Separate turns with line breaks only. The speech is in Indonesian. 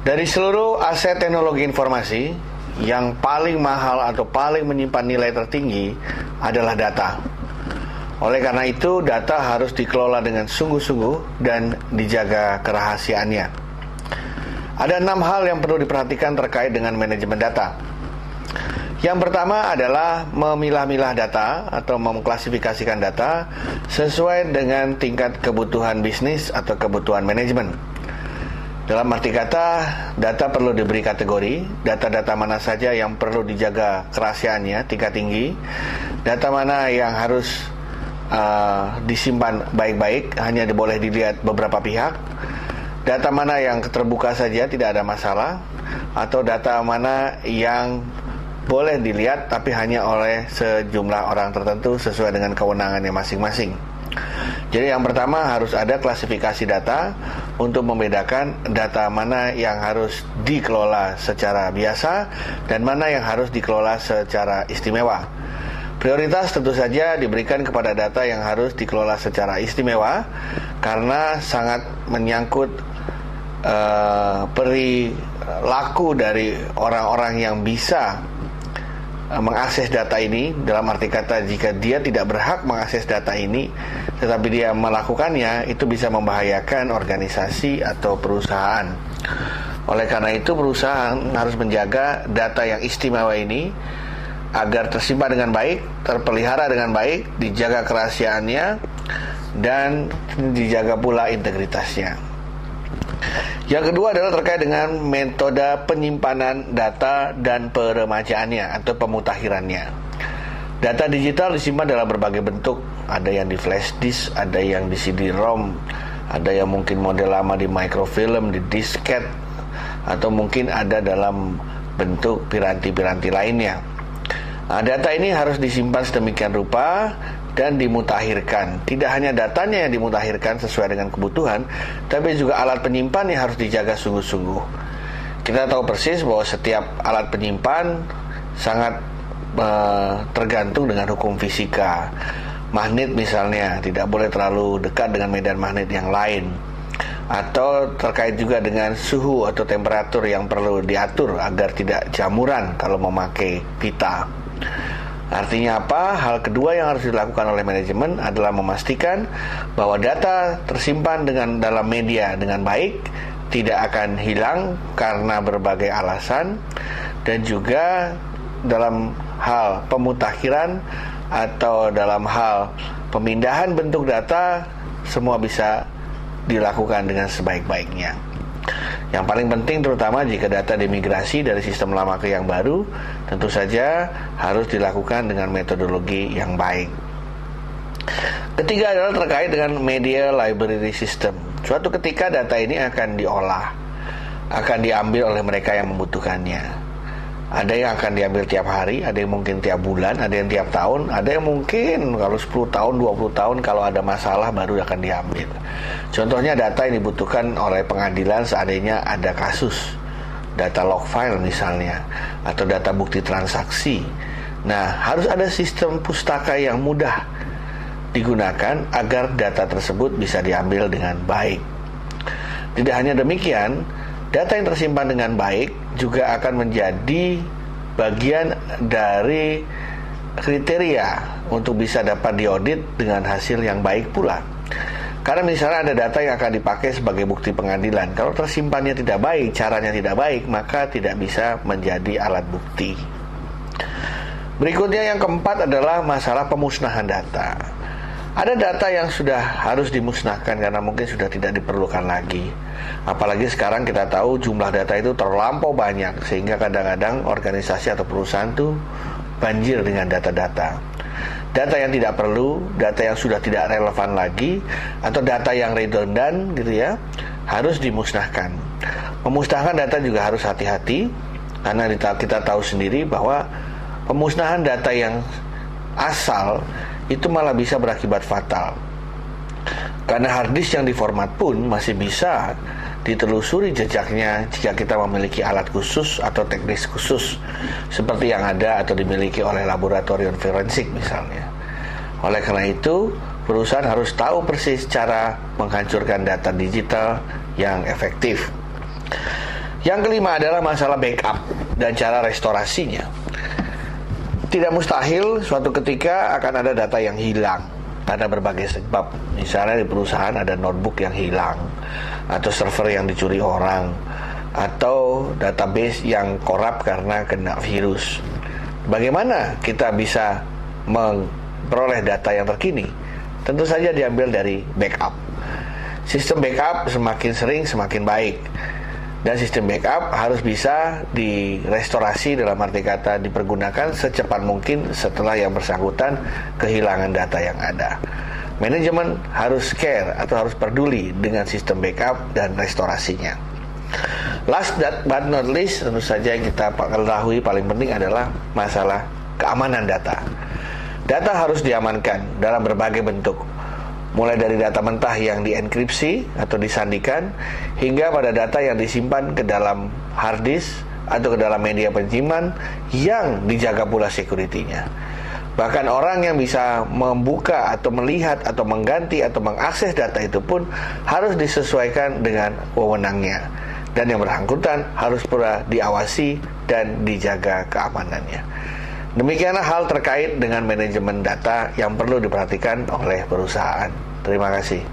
Dari seluruh aset teknologi informasi, yang paling mahal atau paling menyimpan nilai tertinggi adalah data. Oleh karena itu, data harus dikelola dengan sungguh-sungguh dan dijaga kerahasiaannya. Ada 6 hal yang perlu diperhatikan terkait dengan manajemen data. Yang pertama adalah memilah-milah data atau mengklasifikasikan data sesuai dengan tingkat kebutuhan bisnis atau kebutuhan manajemen. Dalam arti kata, data perlu diberi kategori, data-data mana saja yang perlu dijaga kerahasiaannya tingkat tinggi, data mana yang harus disimpan baik-baik, hanya boleh dilihat beberapa pihak, data mana yang terbuka saja tidak ada masalah, atau data mana yang boleh dilihat tapi hanya oleh sejumlah orang tertentu sesuai dengan kewenangannya masing-masing. Jadi yang pertama harus ada klasifikasi data untuk membedakan data mana yang harus dikelola secara biasa dan mana yang harus dikelola secara istimewa. Prioritas tentu saja diberikan kepada data yang harus dikelola secara istimewa karena sangat menyangkut perilaku dari orang-orang yang bisa mengakses data ini. Dalam arti kata, jika dia tidak berhak mengakses data ini tetapi dia melakukannya, itu bisa membahayakan organisasi atau perusahaan. Oleh karena itu, perusahaan harus menjaga data yang istimewa ini agar tersimpan dengan baik, terpelihara dengan baik, dijaga kerahasiaannya, dan dijaga pula integritasnya. Yang kedua adalah terkait dengan metode penyimpanan data dan peremajaannya atau pemutakhirannya. Data digital disimpan dalam berbagai bentuk. Ada yang di flash disk, ada yang di CD-ROM, ada yang mungkin model lama di microfilm, di disket, atau mungkin ada dalam bentuk piranti-piranti lainnya. Nah, data ini harus disimpan sedemikian rupa dan dimutakhirkan. Tidak hanya datanya yang dimutakhirkan sesuai dengan kebutuhan, tapi juga alat penyimpan yang harus dijaga sungguh-sungguh. Kita tahu persis bahwa setiap alat penyimpan sangat tergantung dengan hukum fisika. Magnet misalnya tidak boleh terlalu dekat dengan medan magnet yang lain, atau terkait juga dengan suhu atau temperatur yang perlu diatur agar tidak jamuran kalau memakai pita. Artinya apa? Hal kedua yang harus dilakukan oleh manajemen adalah memastikan bahwa data tersimpan dalam media dengan baik, tidak akan hilang karena berbagai alasan, dan juga dalam hal pemutakhiran atau dalam hal pemindahan bentuk data, semua bisa dilakukan dengan sebaik-baiknya. Yang paling penting terutama jika data dimigrasi dari sistem lama ke yang baru, tentu saja harus dilakukan dengan metodologi yang baik. Ketiga adalah terkait dengan media library system. Suatu ketika data ini akan diolah, akan diambil oleh mereka yang membutuhkannya. Ada yang akan diambil tiap hari, ada yang mungkin tiap bulan, ada yang tiap tahun, ada yang mungkin kalau 10 tahun, 20 tahun kalau ada masalah baru akan diambil. Contohnya data yang dibutuhkan oleh pengadilan seandainya ada kasus, data log file misalnya, atau data bukti transaksi. Nah, harus ada sistem pustaka yang mudah digunakan agar data tersebut bisa diambil dengan baik. Tidak hanya demikian, data yang tersimpan dengan baik juga akan menjadi bagian dari kriteria untuk bisa dapat diaudit dengan hasil yang baik pula. Karena misalnya ada data yang akan dipakai sebagai bukti pengadilan, kalau tersimpannya tidak baik, caranya tidak baik, maka tidak bisa menjadi alat bukti. Berikutnya yang keempat adalah masalah pemusnahan data. Ada data yang sudah harus dimusnahkan karena mungkin sudah tidak diperlukan lagi. Apalagi sekarang kita tahu jumlah data itu terlampau banyak, sehingga kadang-kadang organisasi atau perusahaan itu banjir dengan data-data. Data yang tidak perlu, data yang sudah tidak relevan lagi, atau data yang redundant gitu ya, harus dimusnahkan. Memusnahkan data juga harus hati-hati, karena kita tahu sendiri bahwa pemusnahan data yang asal itu malah bisa berakibat fatal. Karena hard disk yang diformat pun masih bisa ditelusuri jejaknya jika kita memiliki alat khusus atau teknis khusus seperti yang ada atau dimiliki oleh laboratorium forensik misalnya. Oleh karena itu, perusahaan harus tahu persis cara menghancurkan data digital yang efektif. Yang kelima adalah masalah backup dan cara restorasinya. Tidak mustahil suatu ketika akan ada data yang hilang karena berbagai sebab. Misalnya di perusahaan ada notebook yang hilang, atau server yang dicuri orang, atau database yang korup karena kena virus. Bagaimana kita bisa memperoleh data yang terkini? Tentu saja diambil dari backup. Sistem backup semakin sering semakin baik. Dan sistem backup harus bisa direstorasi, dalam arti kata dipergunakan secepat mungkin setelah yang bersangkutan kehilangan data yang ada. Manajemen harus care atau harus peduli dengan sistem backup dan restorasinya. Last but not least, tentu saja yang kita ketahui paling penting adalah masalah keamanan data. Data harus diamankan dalam berbagai bentuk, mulai dari data mentah yang dienkripsi atau disandikan, hingga pada data yang disimpan ke dalam hard disk atau ke dalam media penyimpanan yang dijaga pula security-nya. Bahkan orang yang bisa membuka atau melihat atau mengganti atau mengakses data itu pun harus disesuaikan dengan wewenangnya, dan yang bersangkutan harus pula diawasi dan dijaga keamanannya. Demikianlah hal terkait dengan manajemen data yang perlu diperhatikan oleh perusahaan. Terima kasih.